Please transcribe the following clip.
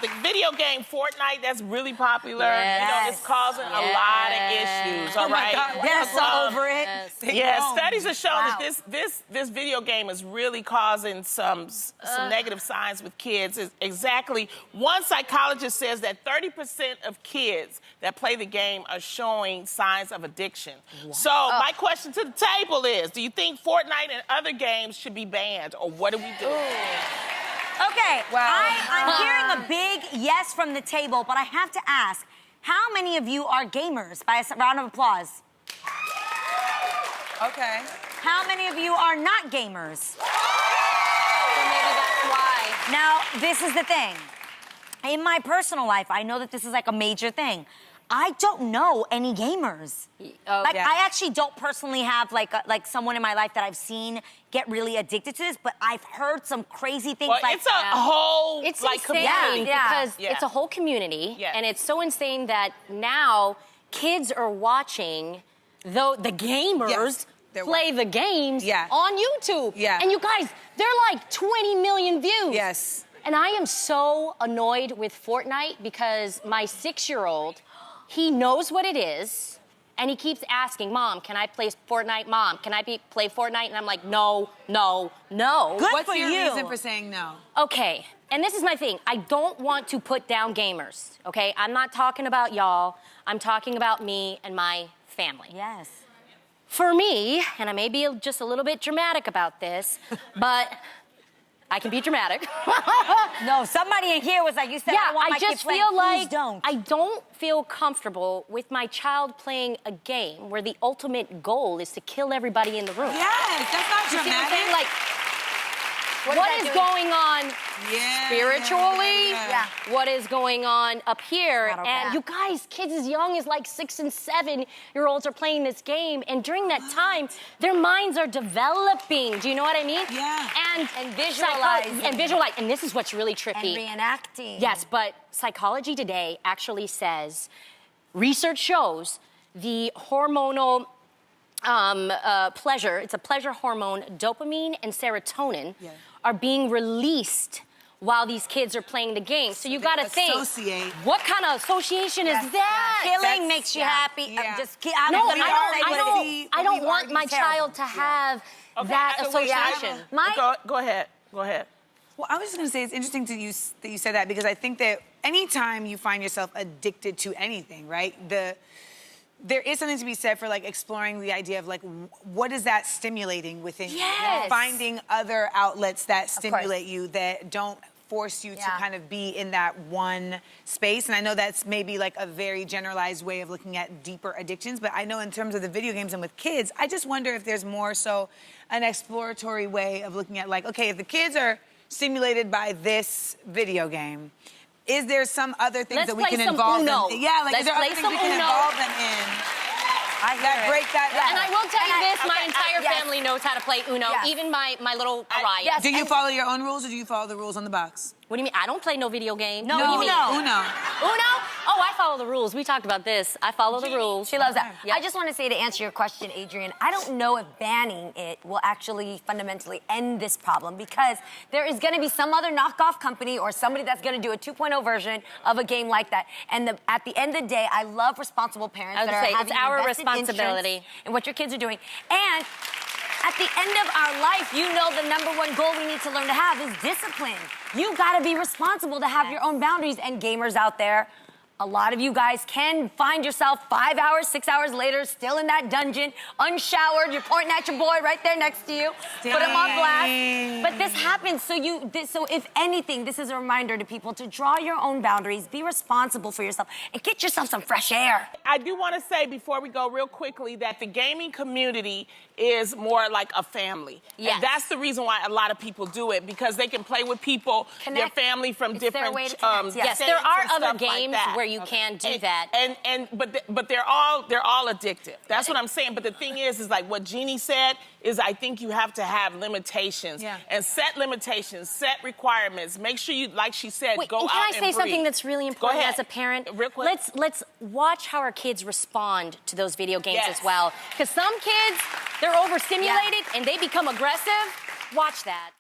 The video game Fortnite, that's really popular. Yes. You know, it's causing a lot of issues, all right? They're so over it. Yeah, studies have shown that this video game is really causing some negative signs with kids. Exactly. One psychologist says that 30% of kids that play the game are showing signs of addiction. Wow. So my question to the table is, do you think Fortnite and other games should be banned, or what do we do? Okay, Wow. I'm hearing a big yes from the table, but I have to ask, how many of you are gamers? By a round of applause. Okay. How many of you are not gamers? So maybe that's why. Now, this is the thing. In my personal life, I know that this is like a major thing. I don't know any gamers. I actually don't personally have like someone in my life that I've seen get really addicted to this, but I've heard some crazy things. Well, it's a whole community because Yeah. it's a whole community, and it's so insane that now kids are watching the gamers play the games on YouTube. Yeah. And you guys, they're like 20 million views. Yes. And I am so annoyed with Fortnite because my 6-year-old, he knows what it is, and he keeps asking, Mom, can I play Fortnite? Mom, can I play Fortnite? And I'm like, no, no, no. What's your reason for saying no? Okay, and this is my thing. I don't want to put down gamers, okay? I'm not talking about y'all. I'm talking about me and my family. Yes. For me, and I may be just a little bit dramatic about this, but I can be dramatic. No, somebody in here was like, you said, I want my kid playing. Please don't. I don't feel comfortable with my child playing a game where the ultimate goal is to kill everybody in the room. Yes, that's not You see what I'm dramatic. saying? Like, what is going on spiritually? Yeah. What is going on up here? Not okay. And you guys, kids as young as like 6 and 7-year-olds are playing this game, and during that time, their minds are developing. Do you know what I mean? Yeah. And visualizing. And this is what's really trippy. And reenacting. Yes, but Psychology Today actually says, research shows the hormonal pleasure, it's a pleasure hormone, dopamine and serotonin, are being released while these kids are playing the game. So you gotta think, what kind of association is that? Killing makes you happy. I don't want my child to have that association. Go ahead. Go ahead. Well, I was just going to say, it's interesting that you said that, because I think that anytime you find yourself addicted to anything, right, there is something to be said for, like, exploring the idea of, like, what is that stimulating within you? Finding other outlets that stimulate you, that don't force you to kind of be in that one space. And I know that's maybe, like, a very generalized way of looking at deeper addictions, but I know in terms of the video games and with kids, I just wonder if there's more so an exploratory way of looking at, like, okay, if the kids are stimulated by this video game, is there some other things that we can involve them in? Yeah, like, is there other things we can involve them in? Break that down. And I will tell you this, my entire family knows how to play Uno, even my little Mariah. Do you follow your own rules, or do you follow the rules on the box? What do you mean? I don't play no video game. No, Uno. Uno. Uno? Oh, I follow the rules. We talked about this. I follow the rules. She loves that. I just want to say, to answer your question, Adrian, I don't know if banning it will actually fundamentally end this problem, because there is going to be some other knockoff company or somebody that's going to do a 2.0 version of a game like that. And at the end of the day, I love responsible parents that are having it's our invested responsibility in what your kids are doing. And at the end of our life, you know the #1 goal we need to learn to have is discipline. You got to be responsible to have your own boundaries. And gamers out there, a lot of you guys can find yourself 5 hours, 6 hours later, still in that dungeon, unshowered. You're pointing at your boy right there next to you. Put him on blast. But this happens. So if anything, this is a reminder to people to draw your own boundaries, be responsible for yourself, and get yourself some fresh air. I do want to say, before we go, real quickly, that the gaming community is more like a family. Yes. And that's the reason why a lot of people do it, because they can play with people, their family from different yes, there are other games where you can do that. But they're all addictive. That's what I'm saying. But the thing is like what Jeannie said, is I think you have to have limitations. And set limitations, set requirements. Make sure you, like she said, go out and breathe. Can I say something that's really important as a parent? Real quick. Let's watch how our kids respond to those video games as well. Because some kids, they're overstimulated and they become aggressive. Watch that.